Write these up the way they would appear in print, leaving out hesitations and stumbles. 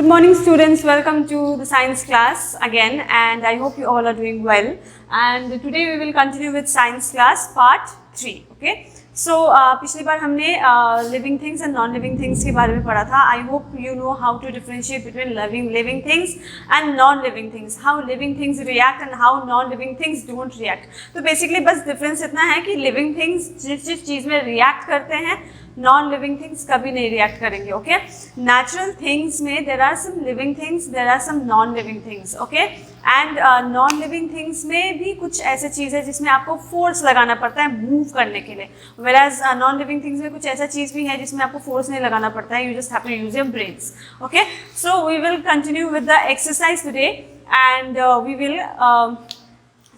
Good morning students, welcome to the science class again and I hope you all are doing well, and today we will continue with science class part 3. Okay, so पिछली बार हमने living things and non living things के बारे में पढ़ा था. I hope you know how to differentiate between living things and non living things, how living things react and how non living things don't react. तो basically बस difference इतना है कि living things जिस चीज़ में react करते हैं, नॉन लिविंग थिंग्स कभी नहीं रिएक्ट करेंगे. ओके, नेचुरल थिंग्स में there are some living things, there are some non living things. Okay, and non living things में भी कुछ ऐसे चीज़ है जिसमें आपको फोर्स लगाना पड़ता है मूव करने के लिए, whereas non living things में कुछ ऐसा चीज़ भी है जिसमें आपको फोर्स नहीं लगाना पड़ता है, you just have to use your brains. Okay, so we will continue with the exercise today and we will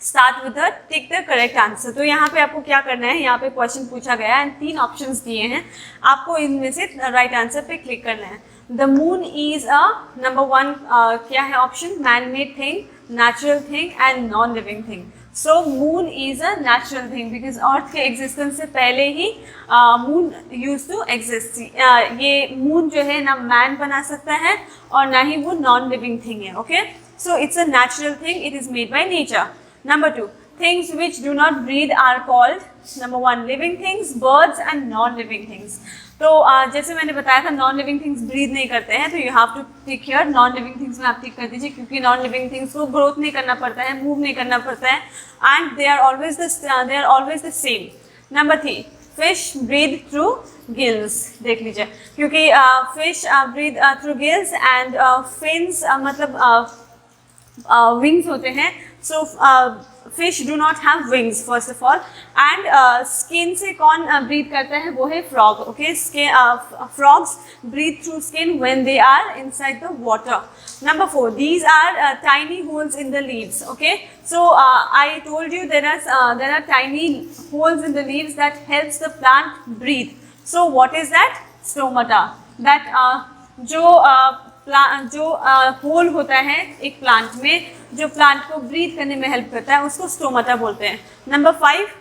start with the tick the correct answer. तो यहाँ पे आपको क्या करना है, यहाँ पे क्वेश्चन पूछा गया है एंड 3 ऑप्शंस दिए हैं, आपको इनमें से राइट आंसर पे क्लिक करना है. The moon is a number 1 क्या है option, man made thing, natural thing and non living thing. So moon is a natural thing because अर्थ के एग्जिस्टेंस से पहले ही मून यूज टू एग्जिस्ट. ये मून जो है ना मैन बना सकता है और ना ही वो नॉन लिविंग थिंग है. Okay, so it's a natural thing, it is made by nature. Number 2, things which do not breathe are called number 1 living things, birds and non-living things. तो जैसे मैंने बताया था नॉन लिविंग थिंग्स ब्रीथ नहीं करते हैं, तो you have to tick here. Non living things में आप टिक कर दीजिए क्योंकि नॉन लिविंग थिंग्स को ग्रोथ नहीं करना पड़ता है, मूव नहीं करना पड़ता है and they are always the same. Number 3, fish breathe through gills. देख लीजिए क्योंकि fish breathe through gills and fins मतलब विंग्स होते हैं. So fish do not have wings first of all, and skin से कौन breathe करता है, वो है frog. Okay, frogs breathe through skin when they are inside the water. Number 4, these are tiny holes in the leaves. Okay, so I told you there are tiny holes in the leaves that helps the plant breathe. So what is that? Stomata. That जो whole होता है एक plant में, जो plant को breathe करने में help करता है, उसको स्टोमाटा बोलते हैं. नंबर 5,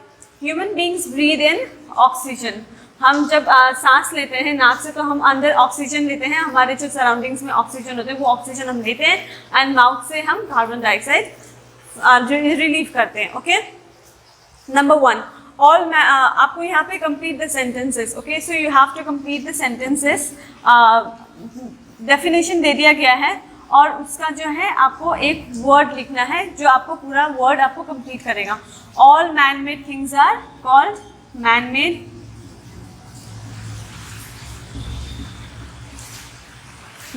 ह्यूमन बींग्स ब्रीथ इन ऑक्सीजन. हम जब सांस लेते हैं नाक से तो हम अंदर ऑक्सीजन लेते हैं, हमारे जो सराउंडिंग्स में ऑक्सीजन होते हैं वो ऑक्सीजन हम लेते हैं एंड माउथ से हम कार्बन डाइऑक्साइड रिलीव करते हैं. ओके, नंबर 1, आपको यहाँ पे complete the sentences. Okay, so you have to complete the sentences. Definition दे दिया गया है और उसका जो है आपको एक वर्ड लिखना है जो आपको पूरा वर्ड आपको कंप्लीट करेगा. All man made things are called man made.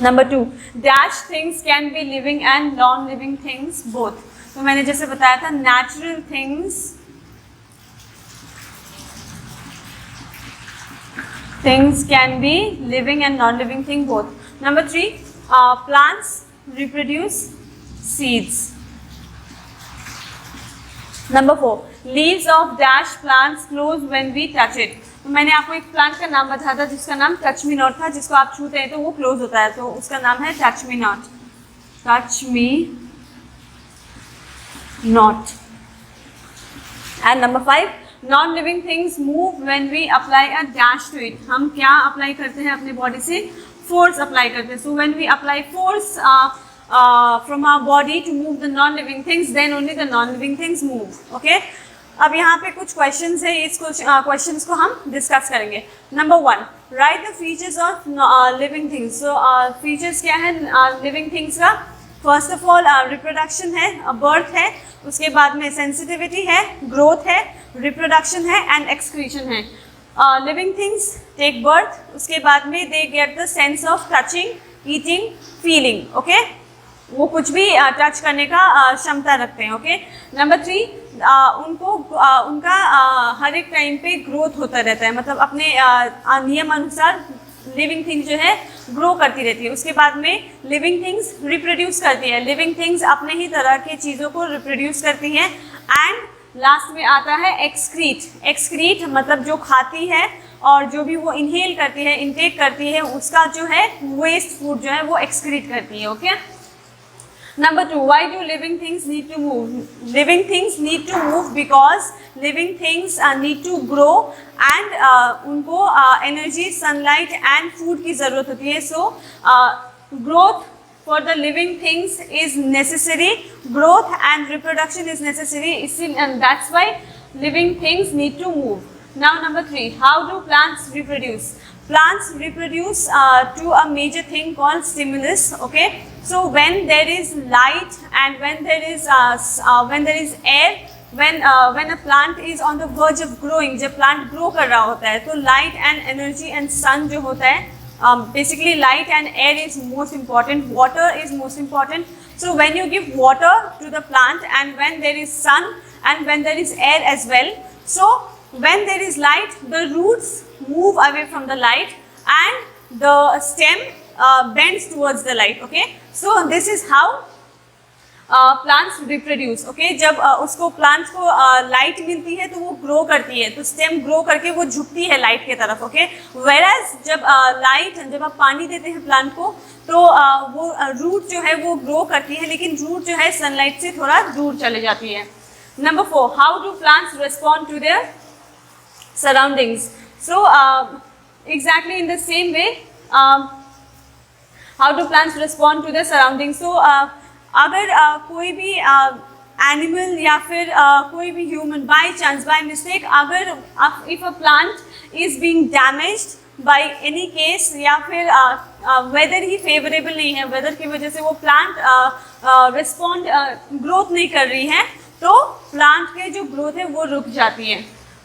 Number 2, dash things can be living and non living things both. तो मैंने जैसे बताया था natural things can be living and non-living thing both. Number 3, plants reproduce seeds. Number 4, leaves of dash plants close when we touch it. तो मैंने आपको एक plant का नाम बताया था जिसका नाम टच मी नॉट था, जिसको आप छूते हैं तो वो क्लोज होता है, तो उसका नाम है touch me not. Touch me not. And number 5, non living things move when we apply a dash to it. हम क्या अप्लाई करते हैं अपने बॉडी से, फोर्स अप्लाई करते हैं. So when we apply force from our body to move the non living things, then only the non living things move. Okay, अब यहाँ पे कुछ क्वेश्चंस है, इस क्वेश्चंस को हम डिस्कस करेंगे. Number 1, right the features of living things. So features क्या है लिविंग थिंग्स का? फर्स्ट ऑफ ऑल रिप्रोडक्शन है, बर्थ है, उसके बाद में सेंसिटिविटी है, ग्रोथ है, रिप्रोडक्शन है एंड एक्सक्रीशन है. लिविंग थिंग्स टेक बर्थ, उसके बाद में they get the sense of touching, eating, feeling. Okay, वो कुछ भी टच करने का क्षमता रखते हैं. ओके, नंबर 3, उनका हर एक टाइम पे ग्रोथ होता रहता है, मतलब अपने नियम अनुसार लिविंग थिंग जो है ग्रो करती रहती है. उसके बाद में लिविंग थिंग्स रिप्रोड्यूस करती है, लिविंग थिंग्स अपने ही तरह की चीज़ों को रिप्रोड्यूस करती हैं. एंड लास्ट में आता है एक्सक्रीट. एक्सक्रीट मतलब जो खाती है और जो भी वो इनहेल करती है, इनटेक करती है, उसका जो है वेस्ट फूड जो है वो एक्सक्रीट करती है. Okay, Number 2, why do living things need to move? Living things need to move because living things need to grow and उनको energy, sunlight and food की ज़रूरत होती है. So growth for the living things is necessary, growth and reproduction is necessary, and that's why living things need to move. Now number 3, how do plants reproduce? Plants reproduce to a major thing called stimulus. Okay, so when there is light and when there is air, when a plant is on the verge of growing, जब plant grow कर रहा होता है, तो light and energy and sun जो होता है, basically light and air is most important, water is most important. So when you give water to the plant and when there is sun and when there is air as well, so when there is light, the roots move away from the light and the stem bends towards the light. Okay, so this is how plants reproduce. Okay, जब उसको plants को light मिलती है तो वो grow करती है, तो स्टेम ग्रो करके वो झुकती है लाइट के तरफ. ओके, वेराज जब जब आप पानी देते हैं प्लांट को तो वो रूट जो है वो ग्रो करती है, लेकिन रूट जो है सनलाइट से थोड़ा दूर चले जाती है. Number 4, how do plants respond to their surroundings? So exactly in the same way, how do plants respond to their surroundings? So अगर कोई भी एनिमल या फिर कोई भी human by chance, by mistake, अगर if a plant is being damaged by any case, या फिर वेदर ही फेवरेबल नहीं है, वेदर की वजह से वो प्लांट रिस्पॉन्ड ग्रोथ नहीं कर रही है, तो प्लांट के जो ग्रोथ है वो रुक जाती है.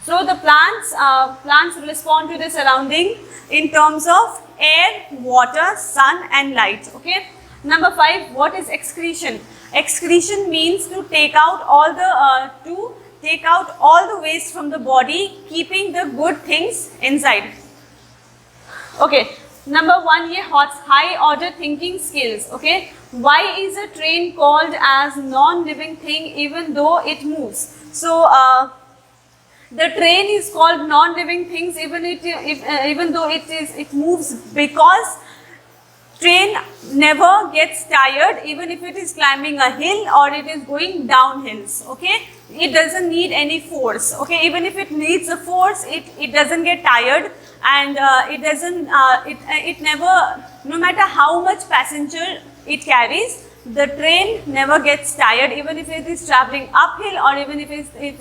So the plants respond to the surrounding in terms of air, water, sun and light. Okay. Number 5, what is excretion? Excretion means to take out all the waste from the body, keeping the good things inside. Okay, number 1, ये high order thinking skills. Okay, why is a train called as non-living thing even though it moves? So the train is called non-living things even though it moves, because train never gets tired even if it is climbing a hill or it is going down hills. Okay, it doesn't need any force. Okay, even if it needs a force, it doesn't get tired, and it never, no matter how much passenger it carries, the train never gets tired even if it is traveling uphill or even if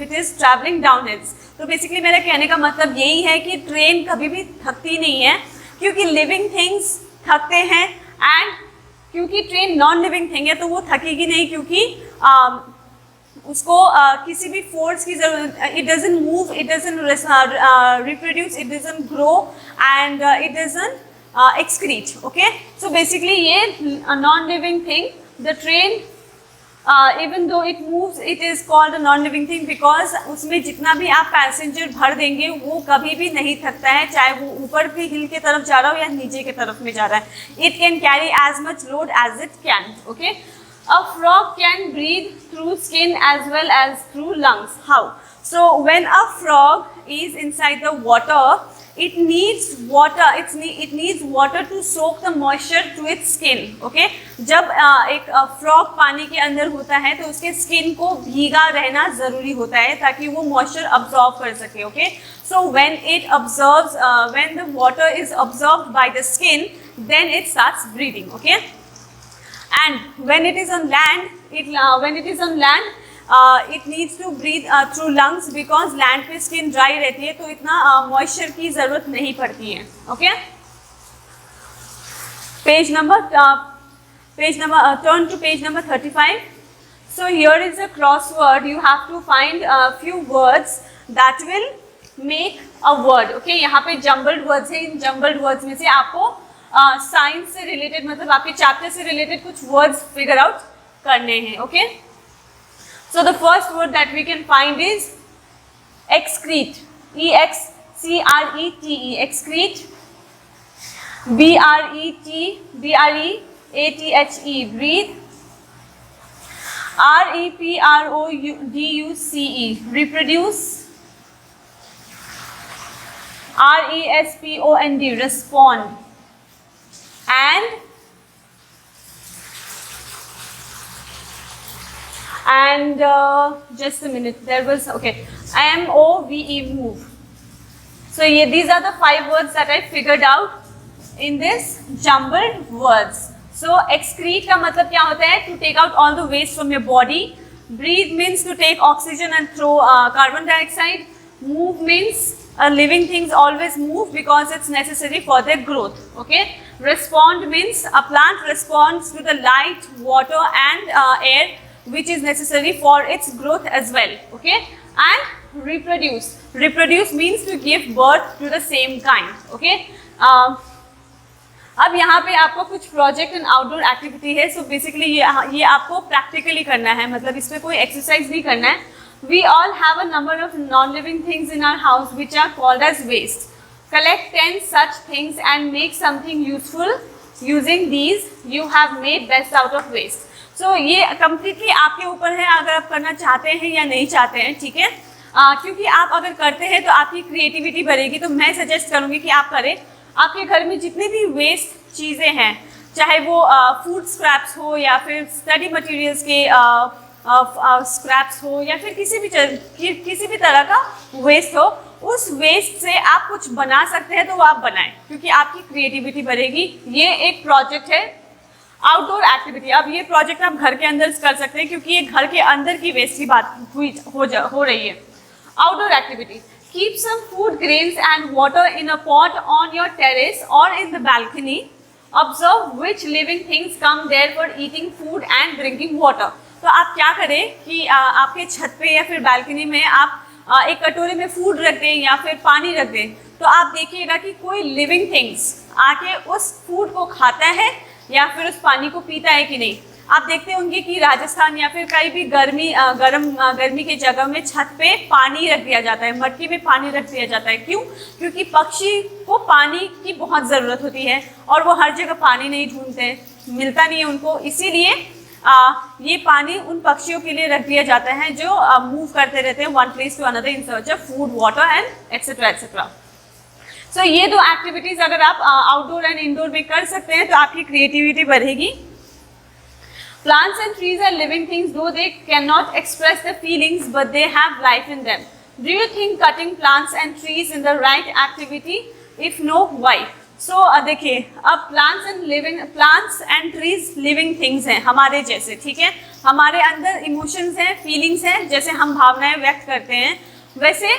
it is traveling down hills. तो basically मेरा कहने का मतलब यही है कि train कभी भी थकती नहीं है, क्योंकि लिविंग थिंग्स थकते हैं, एंड क्योंकि ट्रेन नॉन लिविंग थिंग है तो वो थकेगी नहीं, क्योंकि उसको किसी भी फोर्स की जरूरत, it doesn't move, it doesn't reproduce, it doesn't grow and it doesn't excrete. Okay, so basically ये non living thing, the train even though it moves, it is called a non-living thing because उसमें जितना भी आप passenger भर देंगे वो कभी भी नहीं थकता है, चाहे वो ऊपर के हिल के तरफ जा रहा हो या नीचे के तरफ में जा रहा है. It can carry as much load as it can. Okay, a frog can breathe through skin as well as through lungs. How? So when a frog is inside the water, it needs water. It needs water to soak the moisture to its skin. Okay, जब एक frog पानी के अंदर होता है तो उसके skin को भीगा रहना ज़रूरी होता है ताकि वो मॉइस्चर अब्जॉर्ब कर सके. Okay, so when the water is absorbed by the skin, then it starts breathing. Okay, and when it is on land, it needs to breathe through lungs because land पे skin dry रहती है, तो इतना moisture की ज़रूरत नहीं पड़ती है. Okay, turn to page number 35. So here is a crossword. You have to find a few words that will make a word. Okay, यहाँ पे jumbled words है. इन jumbled words में से आपको साइंस से रिलेटेड, मतलब आपके चैप्टर से रिलेटेड कुछ वर्ड्स फिगर आउट करने हैं. Okay, so the first word that we can find is excrete. E-X-C-R-E-T-E. Excrete. B-R-E-A-T-H-E. Breathe. R-E-P-R-O-D-U-C-E. Reproduce. R-E-S-P-O-N-D. Respond. And just a minute, there was, okay, M-O-V-E, move. So these are the 5 words that I figured out in this jumbled words. So excrete का मतलब क्या होता है? To take out all the waste from your body. Breathe means to take oxygen and throw carbon dioxide. Move means living things always move because it's necessary for their growth. Okay. Respond means a plant responds to the light, water and air which is necessary for its growth as well. Okay. And reproduce. Reproduce means to give birth to the same kind. Okay. अब यहाँ पे आपको कुछ project and outdoor activity है. सो basically ये आपको practically करना है, मतलब इसमें कोई एक्सरसाइज नहीं करना है. We all have a number of non-living things in our house which are called as waste. Collect 10 such things and make something useful. Using these, you have made best out of waste. So ये completely आपके ऊपर है अगर आप करना चाहते हैं या नहीं चाहते हैं, ठीक है. क्योंकि आप अगर करते हैं तो आपकी क्रिएटिविटी बढ़ेगी. तो मैं सजेस्ट करूँगी कि आप करें. आपके घर में जितनी भी वेस्ट चीज़ें हैं, चाहे वो फूड स्क्रैप्स हो या फिर स्टडी मटेरियल्स के स्क्रैप्स हो या फिर किसी भी तरह का वेस्ट हो, उस वेस्ट से आप कुछ बना सकते हैं तो वो आप बनाएं, क्योंकि आपकी क्रिएटिविटी बढ़ेगी. ये एक प्रोजेक्ट है आउटडोर एक्टिविटी. अब ये प्रोजेक्ट आप घर के अंदर कर सकते हैं क्योंकि ये घर के अंदर की वेस्ट की बात हो रही है. Outdoor activity. Keep some food grains and water in a pot on your terrace और in the balcony. Observe which living things come there for eating food and drinking water. तो आप क्या करें कि आपके छत पे या फिर बालकनी में आप एक कटोरे में फूड रख दें या फिर पानी रख दें. तो आप देखिएगा कि कोई लिविंग थिंग्स आके उस फूड को खाता है या फिर उस पानी को पीता है कि नहीं. आप देखते होंगे कि राजस्थान या फिर कहीं भी गर्मी के जगह में छत पे पानी रख दिया जाता है, मटकी में पानी रख दिया जाता है. क्यों? क्योंकि पक्षी को पानी की बहुत ज़रूरत होती है और वो हर जगह पानी नहीं ढूंढते, मिलता नहीं है उनको. इसीलिए ये पानी उन पक्षियों के लिए रख दिया जाता है जो मूव करते रहते हैं one place to another in search of food, water and etcetera etcetera. So ये दो एक्टिविटीज अगर आप आउटडोर एंड इंडोर में कर सकते हैं तो आपकी क्रिएटिविटी बढ़ेगी. Plants and trees are living things, though they cannot express their feelings, but they have life in them. Do you think cutting plants and trees is the right activity? If no, why? So देखिए, अब plants and trees living things हैं हमारे जैसे, ठीक है. हमारे अंदर emotions हैं, फीलिंग्स हैं, जैसे हम भावनाएं व्यक्त करते हैं वैसे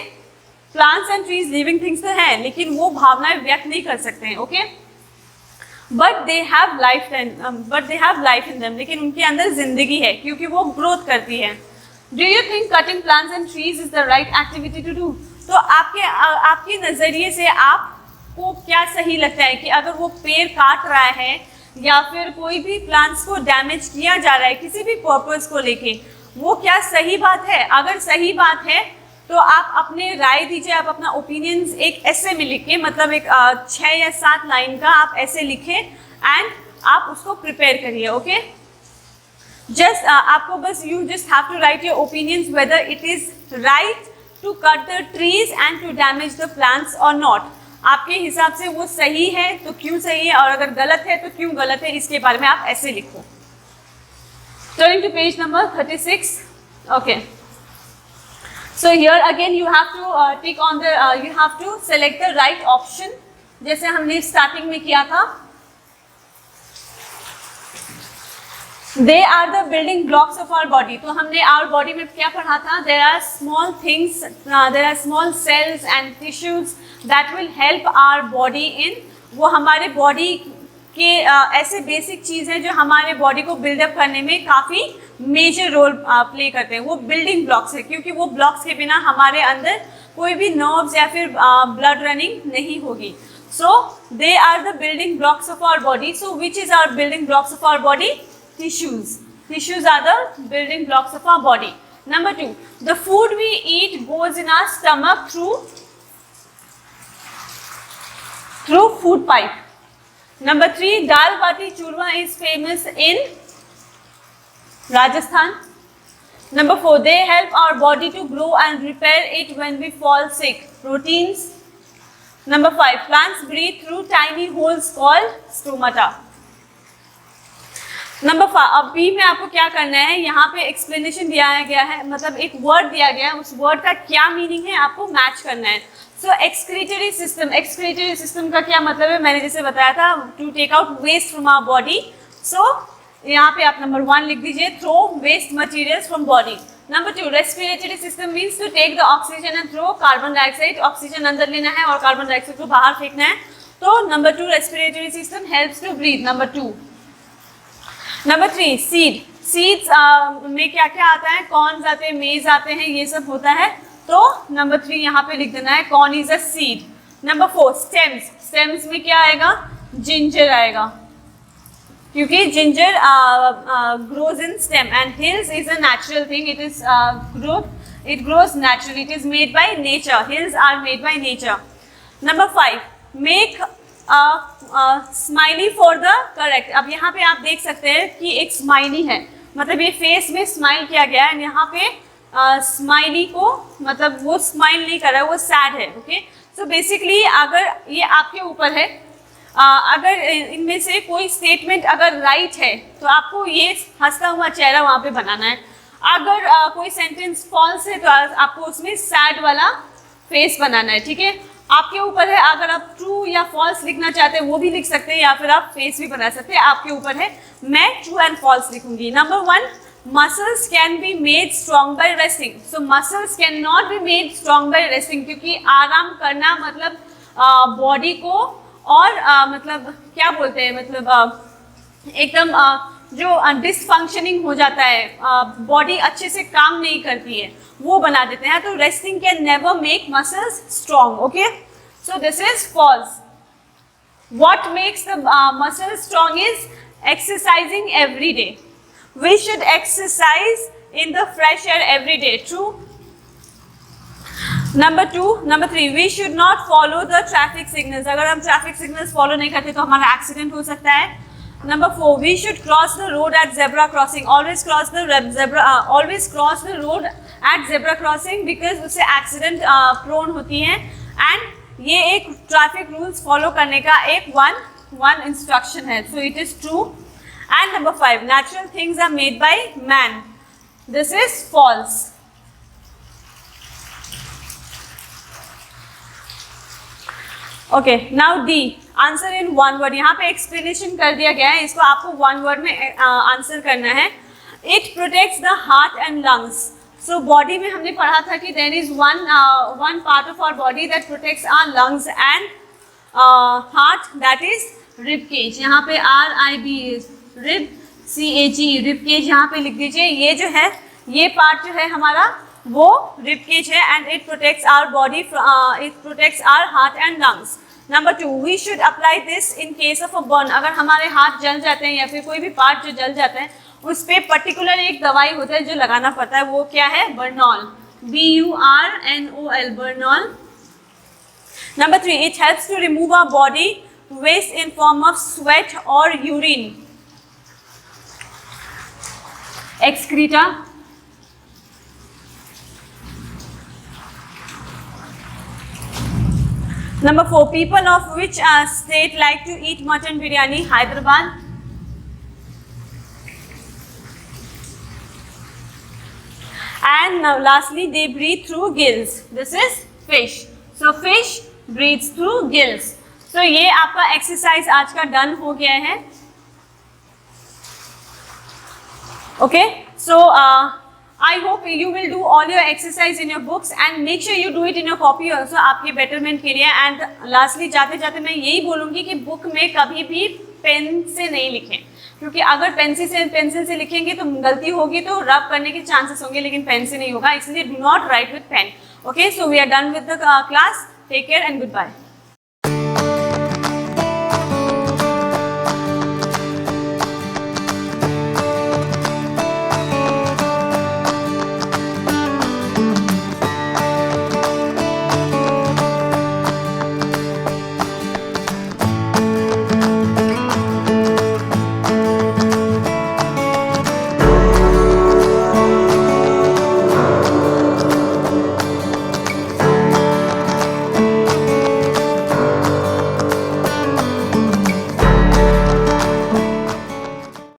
plants and trees living things तो हैं, लेकिन वो भावनाएं व्यक्त नहीं कर सकते हैं. Okay. But they have life in them. लेकिन उनके अंदर जिंदगी है क्योंकि वो ग्रोथ करती है. Do you think cutting plants and trees is the right activity to do? तो आपके नज़रिए से आपको क्या सही लगता है कि अगर वो पेड़ काट रहा है या फिर कोई भी प्लांट्स को डैमेज किया जा रहा है किसी भी पर्पस को लेके, वो क्या सही बात है? अगर सही बात है तो आप अपने राय दीजिए, आप अपना ओपिनियंस एक ऐसे में लिखिए, मतलब एक 6 या 7 लाइन का आप ऐसे लिखें एंड आप उसको प्रिपेयर करिए. ओके. जस्ट आपको बस you just have to write your opinions whether it is right to cut the trees and to damage the plants और नॉट. आपके हिसाब से वो सही है तो क्यों सही है और अगर गलत है तो क्यों गलत है, इसके बारे में आप ऐसे लिखो. Turning to page number 36. Okay. So here again you have to select the right option, जैसे हमने स्टार्टिंग में किया था. They are the building blocks of our body. तो हमने our body में क्या पढ़ा था? There are small things, there are small cells and tissues that will help our body in. वो हमारे बॉडी के ऐसे बेसिक चीज़ हैं जो हमारे बॉडी को बिल्डअप करने में काफ़ी मेजर रोल प्ले करते हैं. वो बिल्डिंग ब्लॉक्स है क्योंकि वो ब्लॉक्स के बिना हमारे अंदर कोई भी नर्व्स या फिर ब्लड रनिंग नहीं होगी. So they are the building blocks of our body. So which is our building blocks of our body? Tissues. Tissues are the building blocks of our body. Number 2, the food we eat goes in our stomach through food pipe. Number 3, dal bati churma is famous in Rajasthan. Number 4, they help our body to grow and repair it when we fall sick. Proteins. Number 5, plants breathe through tiny holes called stomata. Number 5, अब B में आपको क्या करना है, यहाँ पे explanation दिया गया है, मतलब एक वर्ड दिया गया है, उस वर्ड का क्या मीनिंग है आपको मैच करना है. So excretory system. Excretory system का क्या मतलब है? मैंने जैसे बताया था, to take out waste from our body. So यहाँ पे आप नंबर 1 लिख दीजिए, throw waste materials from body. Number 2, respiratory system means to take the oxygen and throw carbon dioxide, oxygen अंदर लेना है और कार्बन डाइऑक्साइड को बाहर फेंकना है। तो number 2 respiratory system helps to breathe, number 2। Number 3 seed, seeds में क्या क्या आता है, कॉर्न्स आते हैं, मेज आते हैं, ये सब होता है। तो नंबर 3 यहाँ पे लिख देना है, corn is a seed. Number 4 stems, stems में क्या आएगा, जिंजर आएगा, क्योंकि ginger grows in stem and hills is a natural thing, it is it grows naturally, it is made by nature, hills are made by nature. Number 5 make smiley for the correct। अब यहाँ पे आप देख सकते हैं कि एक smiley है, मतलब ये फेस में स्माइल किया गया है, यहाँ पे स्माइली को मतलब वो स्माइल नहीं कर रहा है, वो सैड है। ओके, सो बेसिकली अगर ये आपके ऊपर है, अगर इनमें से कोई स्टेटमेंट अगर राइट है तो आपको ये हंसता हुआ चेहरा वहाँ पे बनाना है, अगर कोई सेंटेंस फॉल्स है तो आपको उसमें सैड वाला फेस बनाना है। ठीक है, आपके ऊपर है, अगर आप ट्रू या फॉल्स लिखना चाहते हैं वो भी लिख सकते हैं, या फिर आप फेस भी बना सकते हैं, आपके ऊपर है। मैं ट्रू एंड फॉल्स लिखूंगी। Number 1 muscles can be made strong bye resting. So muscles can not be made strong bye resting, क्योंकि आराम करना मतलब बॉडी को और मतलब क्या बोलते हैं, मतलब एकदम जो डिसफंक्शनिंग हो जाता है, बॉडी अच्छे से काम नहीं करती है, वो बना देते हैं। तो resting can never make muscles strong. Okay, so this is false. What makes the muscle strong is exercising every day. We should exercise in the fresh air every day, true. Number 3 we should not follow the traffic signals. अगर हम traffic signals follow नहीं करते तो हमारा accident हो सकता है। Number 4 we should cross the road at zebra crossing. Always cross the road at zebra crossing, because उससे एक्सीडेंट प्रोन होती हैं, एंड ये एक ट्रैफिक रूल्स फॉलो करने का एक वन इंस्ट्रक्शन है। So it is true. And number 5 natural things are made by man. This is false. Okay, now the answer in 1 word. यहाँ पे एक्सप्लेनेशन कर दिया गया है, इसको आपको 1 वर्ड में आंसर करना है। It protects the heart and lungs. So body में हमने पढ़ा था कि there is one part of our body that protects our lungs and heart, that is rib cage. यहाँ पे RIB rib, CAG rib cage यहाँ पे लिख दीजिए। ये जो है, ये पार्ट जो है हमारा वो रिब केज है, and it protects our body, it protects our heart and lungs. Number 2 we should apply this in case of a burn. अगर हमारे हाथ जल जाते हैं या फिर कोई भी पार्ट जो जल जाता है, उस पर पर्टिकुलर एक दवाई होता है जो लगाना पड़ता है, वो क्या है, Burnol, BURNOL, Burnol. Number 3 it helps to remove our body waste in form of sweat और urine, excreta. Number 4 people of which state like to eat mutton biryani? Hyderabad. And now lastly they breathe through gills. This is fish. So fish breathes through gills. So ये आपका exercise आज का done हो गया है। Okay, so I hope you will do all your exercise in your books and make sure you do it in your copy also, आपके betterment के लिए। And lastly जाते जाते मैं यही बोलूँगी कि बुक में कभी भी पेन से नहीं लिखें, क्योंकि अगर पेंसिल से लिखेंगे तो गलती होगी तो रब करने के चांसेस होंगे, लेकिन पेन से नहीं होगा, इसलिए do not write with pen. Okay, so we are done with the class. Take care and goodbye.